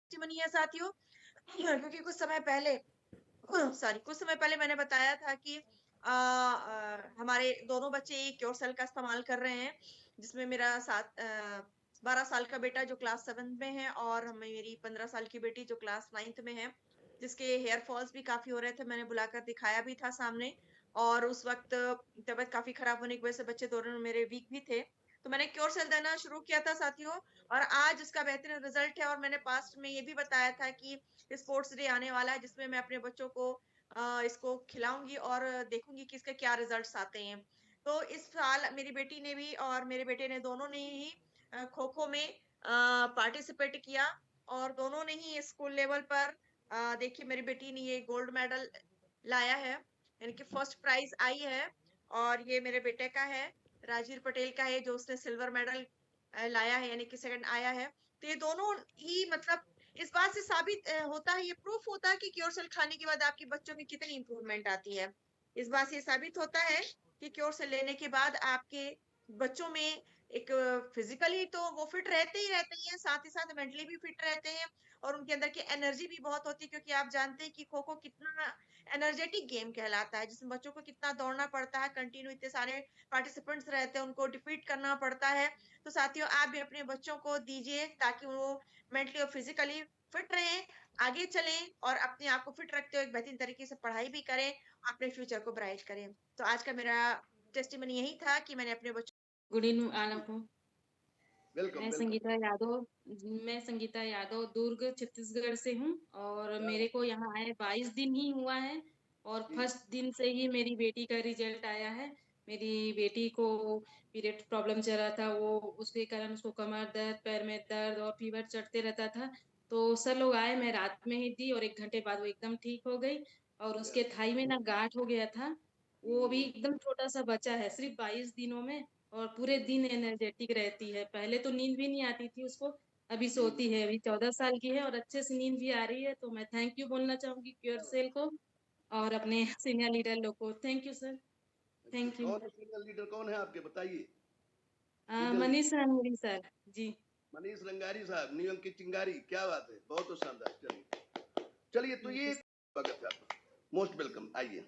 Testimony है साथियों। क्योंकि कुछ समय पहले मैंने बताया था कि हमारे दोनों बच्चे क्योर सेल का इस्तेमाल कर रहे हैं, जिसमें मेरा 12 साल का बेटा जो क्लास 7th में है और मेरी 15 साल की बेटी जो क्लास 9th में है, जिसके हेयर फॉल्स भी काफ़ी हो रहे थे। मैंने बुलाकर दिखाया भी था सामने और उस वक़्त तबीयत काफ़ी खराब होने की वज़ह से बच्चे दोनों मेरे वीक भी थे। तो मैंने क्योर सेल देना शुरू किया था साथियों और आज इसका बेहतरीन रिज़ल्ट है और मैंने पास्ट में ये भी बताया था कि स्पोर्ट्स डे आने वाला है जिसमें मैं अपने बच्चों को इसको खिलाऊँगी और देखूँगी कि इसके क्या रिज़ल्ट्स आते हैं। तो इस साल मेरी बेटी ने भी और मेरे बेटे ने दोनों ने ही खो-खो में पार्टिसिपेट किया और दोनों ने ही स्कूल लेवल पर देखिए मेरी बेटी ने ये गोल्ड मेडल लाया है, यानी कि फर्स्ट प्राइज़ आई है और ये मेरे बेटे का है, राजवीर पटेल का है जो उसने सिल्वर मेडल लाया है यानी कि सेकंड आया है। तो ये दोनों ही मतलब इस बात से साबित होता है, ये प्रूफ होता है कि क्योरसेल खाने के बाद आपके बच्चों में कितनी इम्प्रूवमेंट आती है। इस बात से ये साबित होता है कि क्योरसेल लेने के बाद आपके बच्चों में एक फिजिकली तो वो फिट रहते ही हैं, साथ ही साथ मेंटली भी फिट रहते हैं और उनके अंदर की एनर्जी भी बहुत होती है क्योंकि आप जानते हैं कि खो-खो कितना एनर्जेटिक गेम कहलाता है, जिसमें बच्चों को कितना दौड़ना पड़ता है, कंटिन्यू इतने सारे पार्टिसिपेंट्स रहते हैं, उनको डिफीट करना पड़ता है। तो साथियों आप भी अपने बच्चों को दीजिए ताकि वो मेंटली और फिजिकली फिट रहें, आगे चलें और अपने आप को फिट रखते हुए एक बेहतरीन तरीके से पढ़ाई भी करें, अपने फ्यूचर को ब्राइट करें। तो आज का मेरा टेस्टिमनी यही था कि मैंने अपने बच्चों good evening all of you. Welcome मैं वेलकम। संगीता यादव मैं संगीता यादव दुर्ग छत्तीसगढ़ से हूँ और क्या मेरे बात को यहाँ आए 22 दिन ही हुआ है और जी फर्स्ट दिन से ही मेरी बेटी का रिजल्ट आया है। मेरी बेटी को पीरियड प्रॉब्लम चल रहा था, वो उसके कारण उसको कमर दर्द, पैर में दर्द और फीवर चढ़ते रहता था। तो सर लोग आए, मैं रात में ही दी और 1 घंटे बाद वो एकदम ठीक हो गई और क्या उसके थाई में ना गाँठ हो गया था। वो भी हम्म, एकदम छोटा-सा बच्चा है, सिर्फ़ 22 दिनों में और पूरे दिन एनर्जेटिक रहती है। पहले तो नींद भी नहीं आती थी उसको, अभी हम्म, सोती है, अभी 14 साल की है और अच्छे से नींद भी आ रही है। तो मैं थैंक यू बोलना चाहूँगी क्या बात। क्यूरसेल को और अपने सीनियर लीडर लोग को। थैंक यू सर, अच्छा, थैंक यू। कौन है सीनियर लीडर, कौन है आपके, बताइए। सीनियर लीडर मनीष रंगरी सर, जी। मनीष रंगारी साहब, नियम की चिंगारी, क्या बात है, बहुत शानदार। चलिए चलिए, तो थैंक ये यू। स्वागत है आपका, मोस्ट वेलकम, आइए।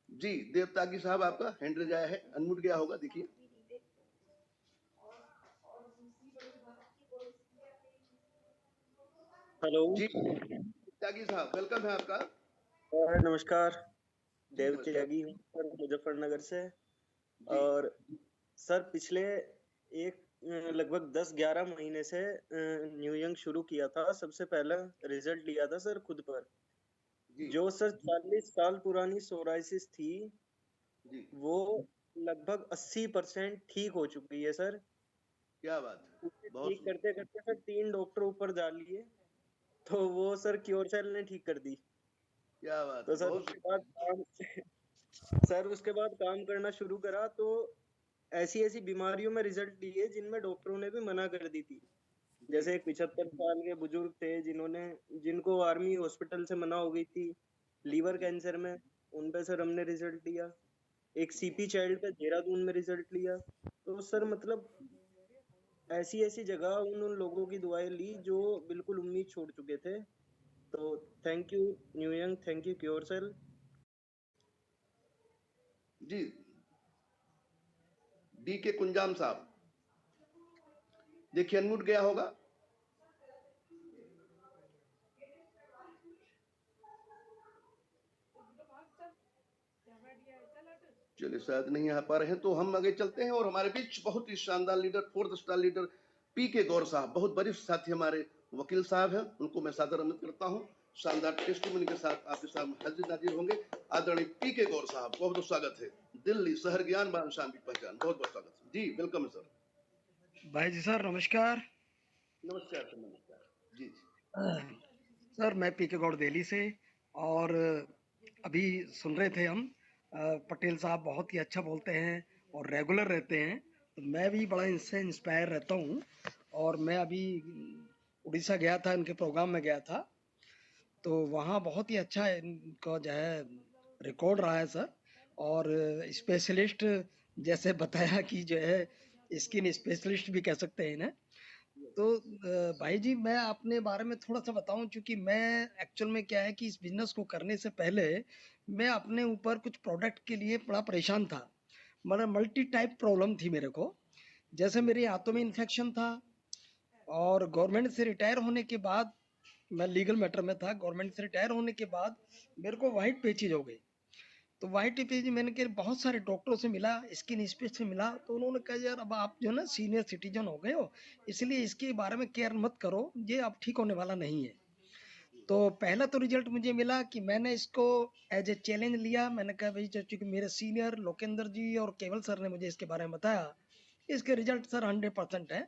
जी, देवतागी साहब आपका हैंड रेज आया है, अनम्यूट गया होगा, देखिए। हेलो। जी त्यागी साहब, वेलकम है आपका। नमस्कार। जी देव नमस्कार। त्यागी हूँ सर, मुजफ्फरनगर से। जी और सर पिछले एक लगभग 10-11 महीने से न्यू यंग शुरू किया था। सबसे पहला रिजल्ट लिया था सर खुद पर। जी जो सर 40 साल पुरानी सोराइसिस थी, जी, वो लगभग 80% ठीक हो चुकी है सर। क्या बात है, उसे बहुत ठीक सुंदर। करते करते सर 3 डॉक्टर ऊपर जा लिए, तो वो सर क्योर सेल ने ठीक कर दी। क्या बात तो है, सर बहुत उसके बाद सुंदर। काम सर उसके बाद काम करना शुरू करा तो ऐसी ऐसी बीमारियों में रिजल्ट लिए जिनमें डॉक्टरों ने भी मना कर दी थी। जी जैसे एक 75 साल के बुजुर्ग थे जिनको आर्मी हॉस्पिटल से मना हो गई थी लीवर जी कैंसर में, उन पे सर हमने रिजल्ट लिया। एक सीपी चाइल्ड पे देहरादून में रिजल्ट लिया। तो सर मतलब ऐसी ऐसी जगह उन उन लोगों की दुआएं ली जो बिल्कुल उम्मीद छोड़ चुके थे। तो थैंक यू न्यू यंग, थैंक यू क्योर सेल। जी, डी के कुंजाम साहब, देखिए अनम्यूट गया होगा। चलिए शायद नहीं आ पा रहे हैं, तो हम आगे चलते हैं और हमारे बीच बहुत ही शानदार leader, 4th star leader P के गौर साहब, बहुत वरिष्ठ साथी हमारे वकील साहब हैं, उनको मैं सादर आमंत्रित करता हूं। शानदार टेस्टिमनी के साथ आपके सामने हाजिर नाजिर होंगे। आदरणीय पी के गौर साहब, बहुत बहुत स्वागत है। दिल्ली शहर ज्ञान बान शान की पहचान, बहुत बहुत स्वागत है जी, वेलकम है सर। भाई जी सर नमस्कार। नमस्कार सर, नमस्कार जी जी। सर मैं पीके गौड़ दिल्ली से और अभी सुन रहे थे हम पटेल साहब बहुत ही अच्छा बोलते हैं और रेगुलर रहते हैं, तो मैं भी बड़ा इनसे इंस्पायर रहता हूँ। और मैं अभी उड़ीसा गया था, इनके प्रोग्राम में गया था, तो वहाँ बहुत ही अच्छा इनका जो है रिकॉर्ड रहा है सर। और स्पेशलिस्ट जैसे बताया कि जो है स्किन स्पेशलिस्ट भी कह सकते हैं इन्हें। तो भाई जी मैं अपने बारे में थोड़ा सा बताऊं, क्योंकि मैं एक्चुअल में क्या है कि इस बिजनेस को करने से पहले मैं अपने ऊपर कुछ प्रोडक्ट के लिए बड़ा परेशान था। मतलब मल्टी टाइप प्रॉब्लम थी मेरे को। जैसे मेरे हाथों में इन्फेक्शन था, और गवर्नमेंट से रिटायर होने के बाद, मैं लीगल मैटर में था, गवर्नमेंट से रिटायर होने के बाद मेरे को वाइट पेचीज हो गई। तो वाइट पेज मैंने के बहुत सारे डॉक्टरों से मिला, स्किन स्पेशलिस्ट से मिला, तो उन्होंने कहा यार अब आप जो है ना सीनियर सिटीजन हो गए हो, इसलिए इसके बारे में केयर मत करो, ये अब ठीक होने वाला नहीं है। तो पहला तो रिजल्ट मुझे मिला कि मैंने इसको एज ए चैलेंज लिया। मैंने कहा भाई चूंकि मेरे सीनियर लोकेंद्र जी और केवल सर ने मुझे इसके बारे में बताया, इसके रिजल्ट सर 100% है।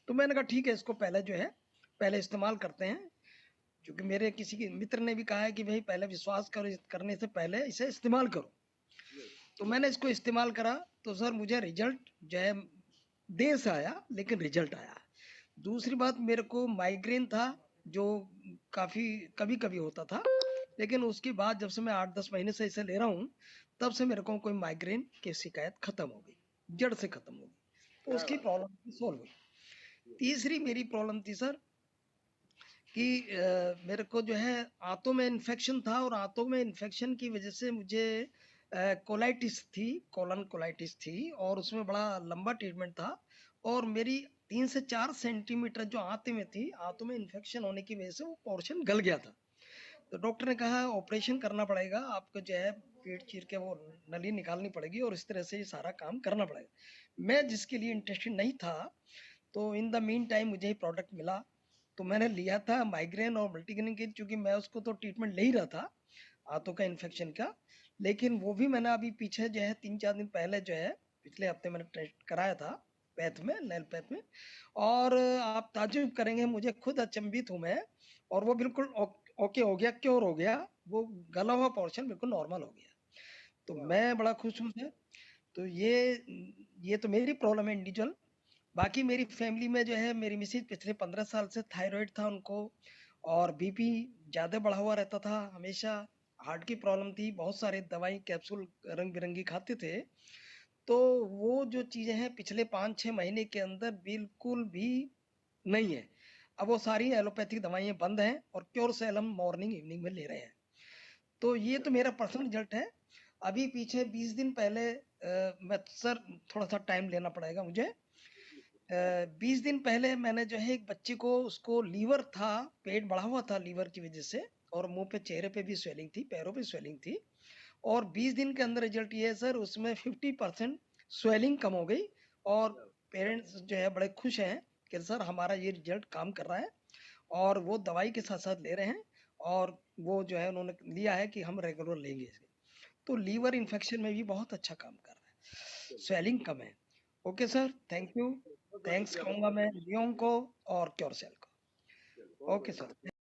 तो मैंने कहा ठीक है, इसको पहले जो है पहले इस्तेमाल करते हैं, क्योंकि मेरे किसी के मित्र ने भी कहा है कि भाई पहले विश्वास करो, करने से पहले इसे इस्तेमाल करो। तो मैंने इसको इस्तेमाल करा, तो सर मुझे रिजल्ट जो है देर से आया, लेकिन रिजल्ट आया। दूसरी बात, मेरे को माइग्रेन था जो काफी कभी कभी होता था, लेकिन उसके बाद जब से मैं 8-10 महीने से इसे ले रहा हूँ, तब से मेरे को कोई माइग्रेन की शिकायत खत्म हो गई, जड़ से खत्म हो गई। तो उसकी प्रॉब्लम सॉल्व हुई। तीसरी मेरी प्रॉब्लम थी सर कि मेरे को जो है आंतों में इन्फेक्शन था, और आंतों में इन्फेक्शन की वजह से मुझे कोलाइटिस थी, कोलन कोलाइटिस थी, और उसमें बड़ा लंबा ट्रीटमेंट था। और मेरी 3 से 4 सेंटीमीटर जो आंत में थी, आंतों में इन्फेक्शन होने की वजह से वो पोर्शन गल गया था। तो डॉक्टर ने कहा ऑपरेशन करना पड़ेगा आपको, जो है पेट चीर के वो नली निकालनी पड़ेगी, और इस तरह से ये सारा काम करना पड़ेगा। मैं जिसके लिए इंटरेस्टेड नहीं था, तो इन द मीन टाइम मुझे ही प्रोडक्ट मिला, तो मैंने लिया था माइग्रेन और मल्टीग्रेन की, क्योंकि मैं उसको तो ट्रीटमेंट ले ही रहा था आंतों का इन्फेक्शन का। लेकिन वो भी मैंने अभी पीछे जो है 3-4 दिन पहले जो है पिछले हफ्ते मैंने टेस्ट कराया था पैथ में, नेल पैथ में। और आप ताज्जुब करेंगे, मुझे खुद अचंभित हूँ मैं, और वो बिल्कुल ओके हो गया, क्योर हो गया, वो गला हुआ पोर्शन बिल्कुल नॉर्मल हो गया। तो मैं बड़ा खुश हूँ सर। तो ये तो मेरी प्रॉब्लम है इंडिविजुअल। बाकी मेरी फैमिली में जो है, मेरी मिसेज पिछले 15 साल से थायराइड था उनको, और बीपी ज्यादा बढ़ा हुआ रहता था हमेशा, हार्ट की प्रॉब्लम थी, बहुत सारे दवाई कैप्सूल रंग बिरंगी खाते थे। तो वो जो चीजें हैं पिछले 5-6 महीने के अंदर बिल्कुल भी नहीं है। अब वो सारी एलोपैथिक दवाइयां बंद हैं, और क्योर सेल हम मॉर्निंग इवनिंग में ले रहे हैं। तो ये तो मेरा पर्सनल रिजल्ट है। अभी पीछे 20 दिन पहले मैं सर थोड़ा सा टाइम लेना पड़ेगा मुझे। 20 दिन पहले मैंने जो है एक बच्चे को, उसको लीवर था, पेट बढ़ा हुआ था लीवर की वजह से, और मुंह पे चेहरे पे भी स्वेलिंग थी, पैरों पे स्वेलिंग थी। और 20 दिन के अंदर रिजल्ट ये है सर, उसमें 50% स्वेलिंग कम हो गई। और पेरेंट्स जो है बड़े खुश हैं कि सर हमारा ये रिजल्ट काम कर रहा है, और वो दवाई के साथ साथ ले रहे हैं। और वो जो है उन्होंने लिया है कि हम रेगुलर लेंगे इसे। तो लीवर इन्फेक्शन में भी बहुत अच्छा काम कर रहा है, स्वेलिंग कम है। Okay sir, thank you. Thanks कहूंगा मैं लियोन को और क्योरसेल को। Okay sir.